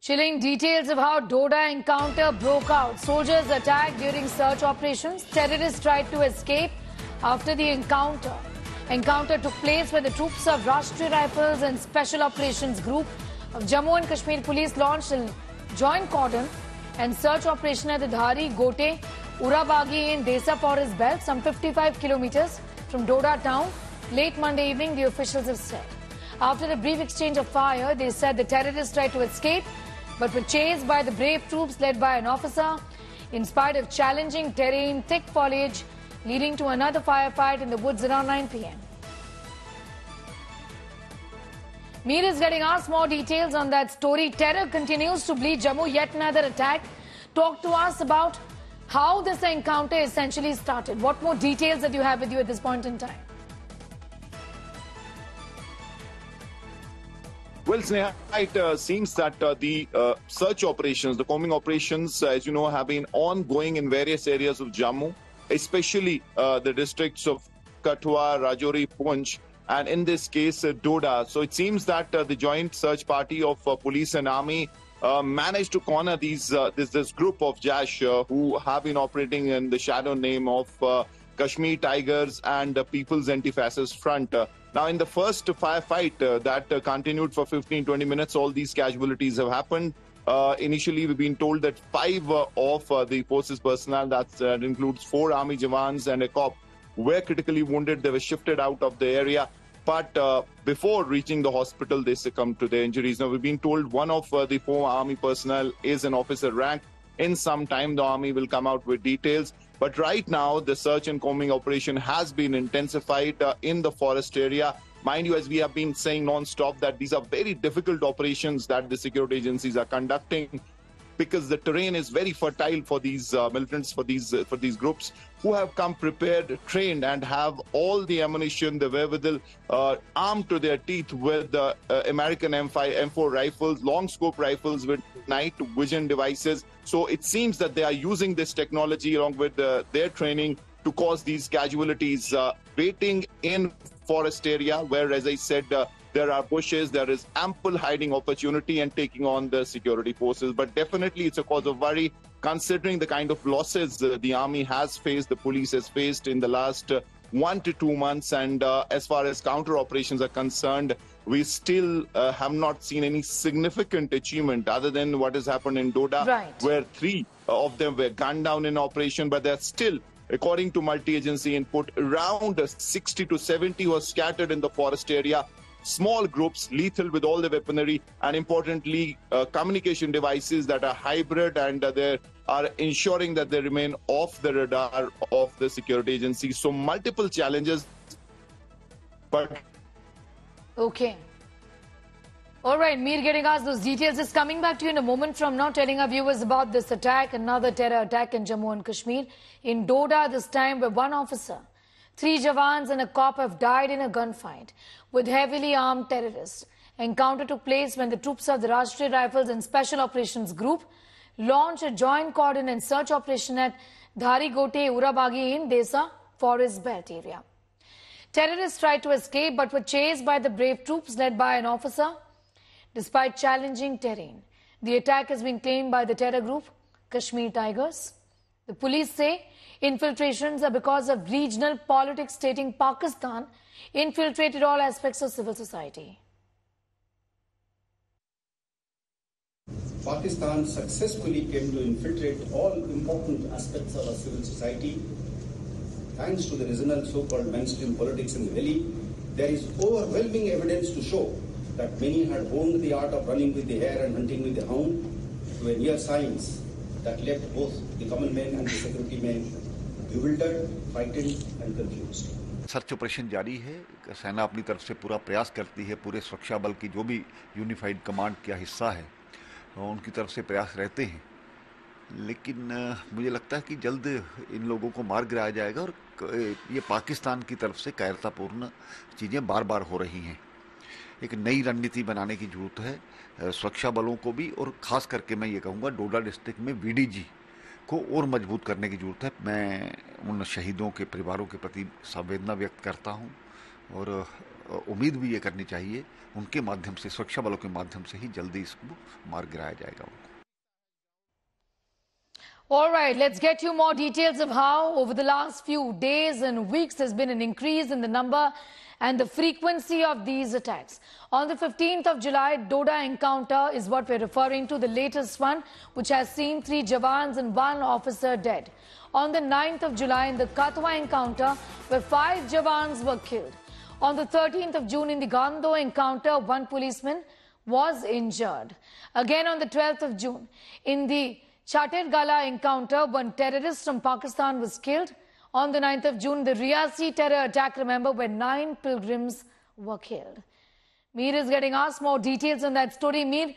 Chilling details of how Doda encounter broke out. Soldiers attacked during search operations. Terrorists tried to escape after the encounter. Encounter took place when the troops of Rashtriya Rifles and Special Operations Group of Jammu and Kashmir Police launched a joint cordon and search operation at the Dhari, Gote, Urabagi in Desa Forest Belt, some 55 kilometers from Doda town. Late Monday evening, the officials have said. After a brief exchange of fire, they said the terrorists tried to escape but were chased by the brave troops led by an officer. In spite of challenging terrain, thick foliage, leading to another firefight in the woods around 9 p.m. Mir is getting us more details on that story. Terror continues to bleed Jammu, yet another attack. Talk to us about how this encounter essentially started. What more details that you have with you at this point in time? Well, Sneha, it seems that the search operations, the combing operations, as you know, have been ongoing in various areas of Jammu, especially the districts of Kathua, Rajouri, Poonch, and in this case, Doda. So it seems that the joint search party of police and army managed to corner this group of Jaish who have been operating in the shadow name of Kashmir Tigers and People's Anti-Fascist Front. Now, in the first firefight that continued for 15-20 minutes, all these casualties have happened. Initially, we've been told that 5 of the forces personnel, that includes 4 army jawans and a cop, were critically wounded. They were shifted out of the area. But before reaching the hospital, they succumbed to their injuries. Now, we've been told one of the 4 army personnel is an officer rank. In some time, the army will come out with details. But right now, the search and combing operation has been intensified in the forest area. Mind you, as we have been saying non-stop, that these are very difficult operations that the security agencies are conducting, because the terrain is very fertile for these militants, for these groups who have come prepared, trained, and have all the ammunition, the wherewithal, armed to their teeth with American M4 rifles, long scope rifles with night vision devices. So it seems that they are using this technology along with their training to cause these casualties, waiting in forest area where, as I said, there are bushes, there is ample hiding opportunity and taking on the security forces. But definitely it's a cause of worry, considering the kind of losses the army has faced, the police has faced in the last 1 to 2 months. And as far as counter operations are concerned, we still have not seen any significant achievement other than what has happened in Doda, where 3 of them were gunned down in operation, but they're still, according to multi-agency input, around 60 to 70 were scattered in the forest area. Small groups, lethal with all the weaponry, and importantly, communication devices that are hybrid, and they are ensuring that they remain off the radar of the security agencies. So multiple challenges, but... Okay. All right, Mir getting us those details. Just coming back to you in a moment from now, telling our viewers about this attack, another terror attack in Jammu and Kashmir. In Doda, this time where 1 officer, 3 jawans and a cop have died in a gunfight with heavily armed terrorists. Encounter took place when the troops of the Rashtriya Rifles and Special Operations Group launched a joint cordon and search operation at Dhari, Gote, Urabagi in Desa Forest Belt area. Terrorists tried to escape but were chased by the brave troops led by an officer. Despite challenging terrain, the attack has been claimed by the terror group Kashmir Tigers. The police say infiltrations are because of regional politics, stating Pakistan infiltrated all aspects of civil society. Pakistan successfully came to infiltrate all important aspects of our civil society. Thanks to the regional so-called mainstream politics in Delhi, there is overwhelming evidence to show that many had honed the art of running with the hare and hunting with the hound to a near science that left both the common men and the security men bewildered, frightened and confused. Search operation जारी है। सेना अपनी तरफ से पूरा प्रयास करती है। पूरे सुरक्षा बल की जो भी यूनिफाइड कमांड का हिस्सा है उनकी तरफ से प्रयास रहते हैं, लेकिन मुझे लगता है कि जल्द इन लोगों को मार गिराया जाएगा। और ये पाकिस्तान की तरफ से कायरतापूर्ण चीज़ें बार बार हो रही हैं। एक नई रणनीति बनाने की जरूरत है सुरक्षा बलों को भी, और ख़ास करके मैं ये कहूँगा डोडा डिस्ट्रिक्ट में VDG को और मजबूत करने की जरूरत है। मैं उन शहीदों के परिवारों के प्रति संवेदना व्यक्त करता हूँ और उम्मीद भी ये करनी चाहिए उनके माध्यम से, सुरक्षा बलों के माध्यम से ही जल्दी इसको मार गिराया जाएगा उनको। All right, let's get you more details of how over the last few days and weeks there's been an increase in the number and the frequency of these attacks. On the 15th of July, Doda encounter is what we're referring to, the latest one, which has seen 3 Jawans and 1 officer dead. On the 9th of July, in the Katwa encounter, where 5 Jawans were killed. On the 13th of June, in the Gando encounter, 1 policeman was injured. Again on the 12th of June, in the Chatergala encounter, 1 terrorist from Pakistan was killed. On the 9th of June, the Riyasi terror attack, remember, where 9 pilgrims were killed. Mir is getting asked more details on that story. Mir,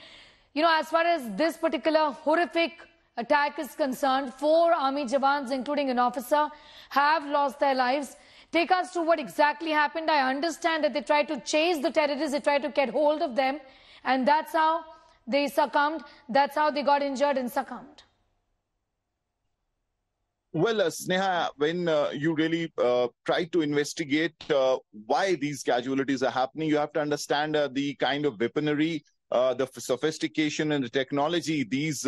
you know, as far as this particular horrific attack is concerned, 4 army jawans, including an officer, have lost their lives. Take us to what exactly happened. I understand that they tried to chase the terrorists, they tried to get hold of them, and that's how they succumbed. That's how they got injured and succumbed. Well, Sneha, when you really try to investigate why these casualties are happening, you have to understand the kind of weaponry, the sophistication and the technology these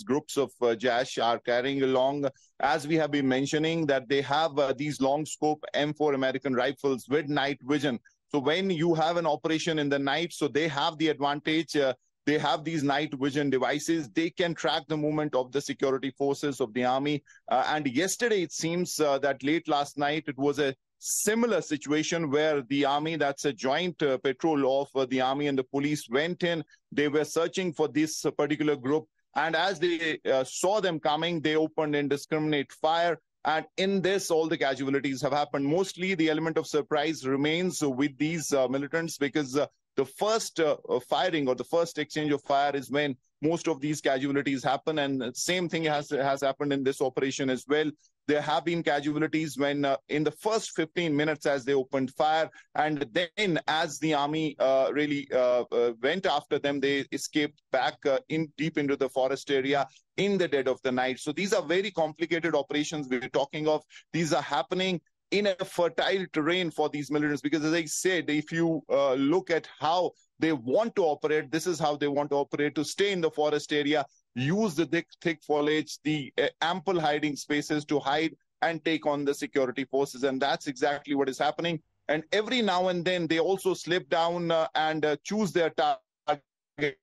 groups of Jaish are carrying along. As we have been mentioning, that they have these long scope M4 American rifles with night vision. So when you have an operation in the night, so they have the advantage. They have these night vision devices. They can track the movement of the security forces of the army. And yesterday, it seems that late last night, it was a similar situation where the army, that's a joint patrol of the army and the police, went in. They were searching for this particular group. And as they saw them coming, they opened indiscriminate fire. And in this, all the casualties have happened. Mostly the element of surprise remains with these militants, because the first firing or the first exchange of fire is when most of these casualties happen. And the same thing has happened in this operation as well. There have been casualties when in the first 15 minutes as they opened fire, and then as the army really went after them, they escaped back deep into the forest area in the dead of the night. So these are very complicated operations we're talking of. These are happening in a fertile terrain for these militants, because as I said, if you look at how they want to operate, this is how they want to operate: to stay in the forest area, use the thick foliage, the ample hiding spaces to hide and take on the security forces. And that's exactly what is happening. And every now and then they also slip down and choose their target